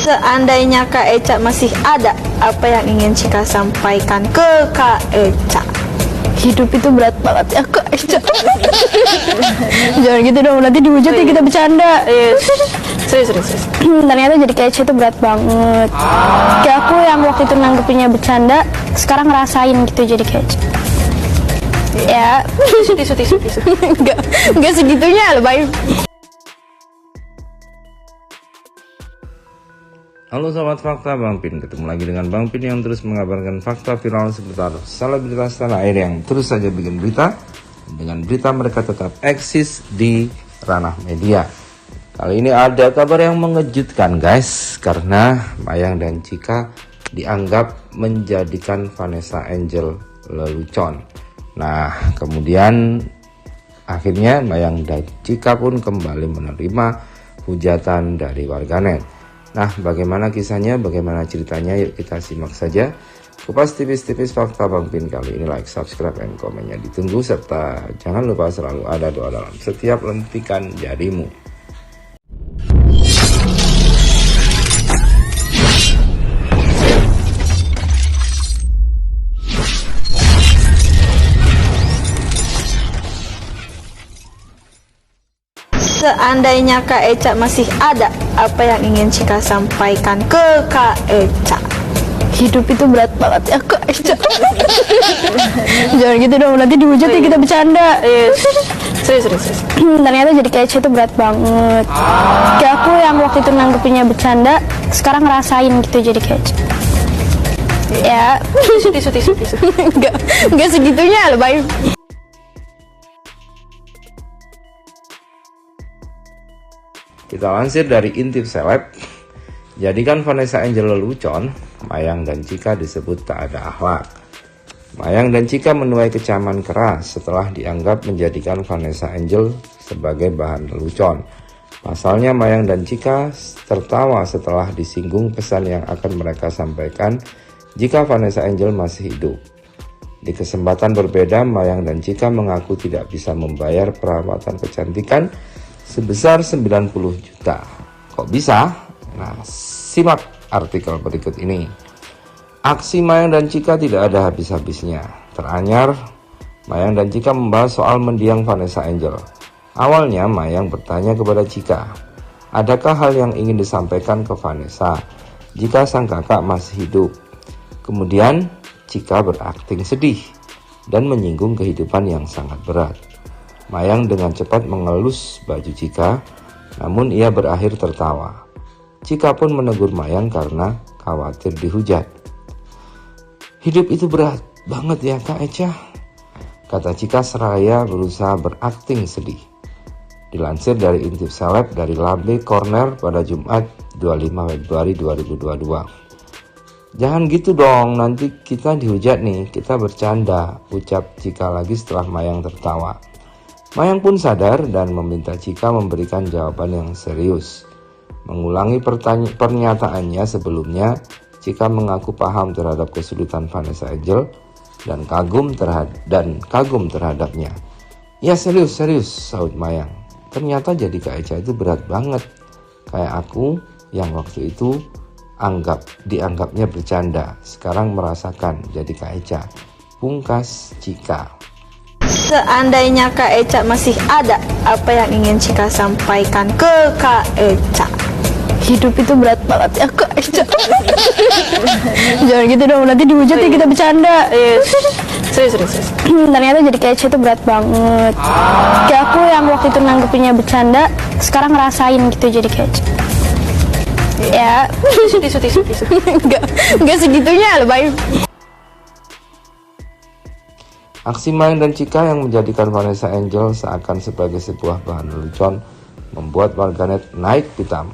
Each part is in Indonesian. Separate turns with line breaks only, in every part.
Seandainya Kak Eca masih ada, apa yang ingin Cika sampaikan ke Kak Eca?
Hidup itu berat banget ya Kak Eca. Jangan gitu dong, nanti dihujat ya kita bercanda.
Serius.
Ternyata jadi Kak Eca itu berat banget. Kayak aku yang waktu itu nanggepinnya bercanda, sekarang ngerasain gitu jadi Kak Eca. Ya,
Tisu.
enggak segitunya lebay.
Halo Sobat Fakta, Bang Pin. Ketemu lagi dengan Bang Pin yang terus mengabarkan fakta viral seputar selebritas tanah air yang terus saja bikin berita. Dengan berita mereka tetap eksis di ranah media. Kali ini ada kabar yang mengejutkan guys, karena Mayang dan Cika dianggap menjadikan Vanessa Angel lelucon. Nah, kemudian akhirnya Mayang dan Cika pun kembali menerima hujatan dari warganet. Nah, bagaimana kisahnya, bagaimana ceritanya, yuk kita simak saja. Kupas tipis-tipis fakta Bang Pin kali ini. Like, subscribe, dan komennya ditunggu. Serta jangan lupa selalu ada doa dalam setiap lentikan jarimu.
Seandainya Kak Eca masih ada, apa yang ingin Cika sampaikan ke Kak Eca?
Hidup itu berat banget ya Kak Eca. Jangan gitu dong, nanti dihujat ya kita bercanda.
Serius.
Ternyata jadi Kak Eca itu berat banget. Kayak aku yang waktu itu nanggepinnya bercanda, sekarang ngerasain gitu jadi Kak Eca. Ya,
Tisu.
enggak segitunya lebay.
Kita lansir dari Intip Seleb. Jadikan Vanessa Angel lelucon, Mayang dan Cika disebut tak ada akhlak. Mayang dan Cika menuai kecaman keras setelah dianggap menjadikan Vanessa Angel sebagai bahan lelucon. Pasalnya Mayang dan Cika tertawa setelah disinggung pesan yang akan mereka sampaikan jika Vanessa Angel masih hidup. Di kesempatan berbeda, Mayang dan Cika mengaku tidak bisa membayar perawatan kecantikan sebesar 90 juta. Kok bisa? Nah, simak artikel berikut ini. Aksi Mayang dan Cika tidak ada habis-habisnya. Teranyar, Mayang dan Cika membahas soal mendiang Vanessa Angel. Awalnya Mayang bertanya kepada Cika, adakah hal yang ingin disampaikan ke Vanessa jika sang kakak masih hidup? Kemudian Cika berakting sedih dan menyinggung kehidupan yang sangat berat. Mayang dengan cepat mengelus baju Cika, namun ia berakhir tertawa. Cika pun menegur Mayang karena khawatir dihujat. Hidup itu berat banget ya Kak Eca, kata Cika seraya berusaha berakting sedih. Dilansir dari Intip Seleb dari Labe Corner pada Jumat 25 Februari 2022. Jangan gitu dong, nanti kita dihujat nih, kita bercanda, ucap Cika lagi setelah Mayang tertawa. Mayang pun sadar dan meminta Cika memberikan jawaban yang serius. Mengulangi pernyataannya sebelumnya, Cika mengaku paham terhadap kesulitan Vanessa Angel dan kagum terhadapnya. Ya serius, sahut Mayang. Ternyata jadi Kak Eca itu berat banget. Kayak aku yang waktu itu dianggapnya bercanda, sekarang merasakan jadi Kak Eca. Pungkas Cika.
Seandainya Kak Eca masih ada, apa yang ingin Cika sampaikan ke Kak Eca?
Hidup itu berat banget ya Kak Eca. Jangan gitu dong, nanti dihujat ya kita bercanda.
Serius.
Ternyata jadi Kak Eca itu berat banget. Kayak aku yang waktu itu nanggepinnya bercanda, sekarang ngerasain gitu jadi Kak Eca. Ya,
Tisu.
enggak segitunya lebay.
Aksi Mayang dan Cika yang menjadikan Vanessa Angel seakan sebagai sebuah bahan lelucon membuat warganet naik pitam.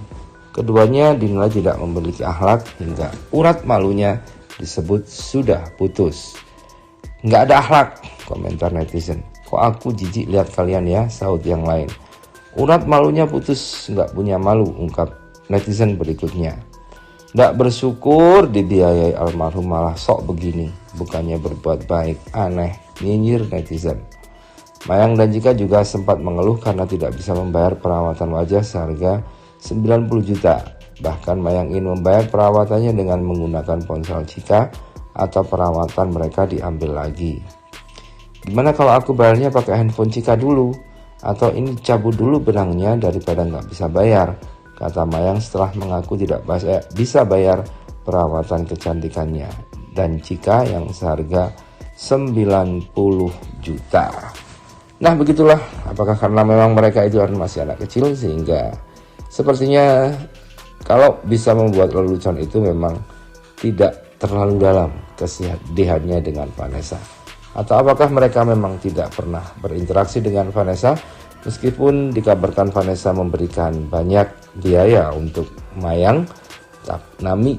Keduanya dinilai tidak memiliki akhlak hingga urat malunya disebut sudah putus. Nggak ada akhlak, komentar netizen. Kok aku jijik lihat kalian ya, sahut yang lain. Urat malunya putus, nggak punya malu, ungkap netizen berikutnya. Nggak bersyukur dibiayai almarhum malah sok begini, bukannya berbuat baik, aneh, nyinyir netizen. Mayang dan Cika juga sempat mengeluh karena tidak bisa membayar perawatan wajah seharga 90 juta. Bahkan Mayang ingin membayar perawatannya dengan menggunakan ponsel Cika atau perawatan mereka diambil lagi. Gimana kalau aku bayarnya pakai handphone Cika dulu? Atau ini cabut dulu benangnya daripada nggak bisa bayar, kata Mayang setelah mengaku tidak bisa bayar perawatan kecantikannya dan Cika yang seharga 90 juta. Nah begitulah, apakah karena memang mereka itu masih anak kecil sehingga sepertinya kalau bisa membuat lelucon itu memang tidak terlalu dalam kesedihannya dengan Vanessa. Atau apakah mereka memang tidak pernah berinteraksi dengan Vanessa meskipun dikabarkan Vanessa memberikan banyak biaya untuk Mayang,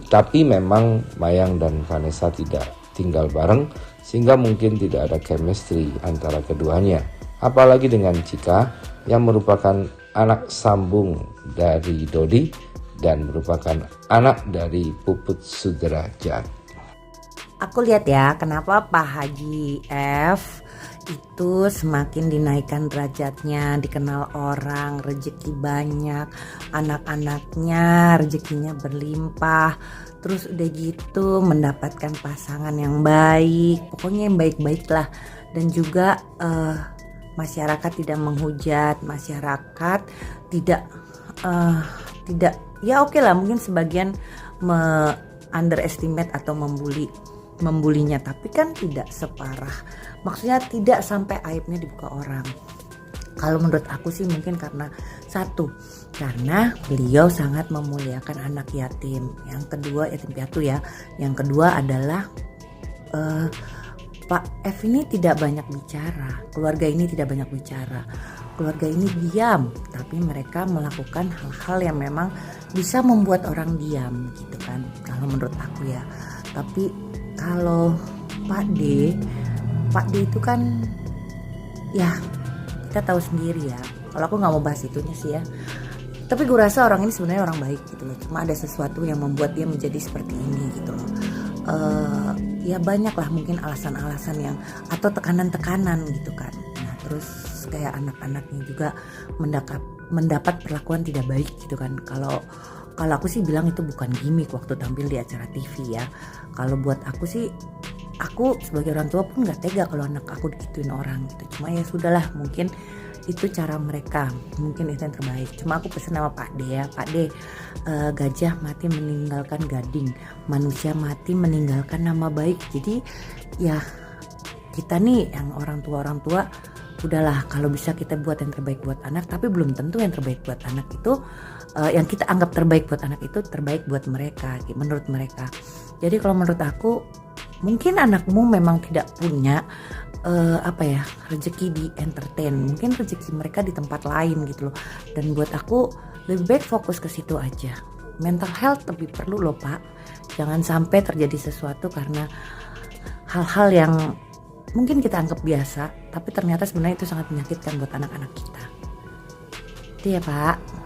tapi memang Mayang dan Vanessa tidak tinggal bareng sehingga mungkin tidak ada chemistry antara keduanya. Apalagi dengan Cika yang merupakan anak sambung dari Dodi dan merupakan anak dari Puput Sudrajat.
Aku lihat ya kenapa Pak Haji F itu semakin dinaikkan derajatnya, dikenal orang, rezeki banyak, anak-anaknya rezekinya berlimpah, terus udah gitu mendapatkan pasangan yang baik, pokoknya yang baik-baik lah. Dan juga masyarakat tidak menghujat, masyarakat tidak ya oke lah, mungkin sebagian underestimate atau membulinya, tapi kan tidak separah, maksudnya tidak sampai aibnya dibuka orang. Kalau menurut aku sih mungkin karena beliau sangat memuliakan anak yatim. Yang kedua, yatim piatu ya. Yang kedua adalah Pak F ini tidak banyak bicara, keluarga ini tidak banyak bicara, keluarga ini diam, tapi mereka melakukan hal-hal yang memang bisa membuat orang diam gitu kan, kalau menurut aku ya. Tapi kalau Pak D itu kan ya kita tahu sendiri ya. Kalau aku nggak mau bahas itunya sih ya. Tapi gue rasa orang ini sebenarnya orang baik gitu loh. Cuma ada sesuatu yang membuat dia menjadi seperti ini gitu loh. Ya banyak lah mungkin alasan-alasan yang atau tekanan-tekanan gitu kan. Nah terus kayak anak-anaknya juga mendapat perlakuan tidak baik gitu kan. Kalau aku sih bilang itu bukan gimmick waktu tampil di acara TV ya. Kalau buat aku sih, aku sebagai orang tua pun nggak tega kalau anak aku digituin orang gitu. Cuma ya sudahlah, mungkin itu cara mereka, mungkin itu yang terbaik. Cuma aku pesen sama Pak D ya, Pak D, gajah mati meninggalkan gading, manusia mati meninggalkan nama baik. Jadi ya kita nih yang orang tua udahlah, kalau bisa kita buat yang terbaik buat anak, tapi belum tentu yang terbaik buat anak itu yang kita anggap terbaik buat anak itu terbaik buat mereka, menurut mereka. Jadi kalau menurut aku, mungkin anakmu memang tidak punya rezeki di entertain, mungkin rezeki mereka di tempat lain gitu loh. Dan buat aku lebih baik fokus ke situ aja. Mental health lebih perlu loh Pak. Jangan sampai terjadi sesuatu karena hal-hal yang mungkin kita anggap biasa, tapi ternyata sebenarnya itu sangat menyakitkan buat anak-anak kita. Itu ya Pak.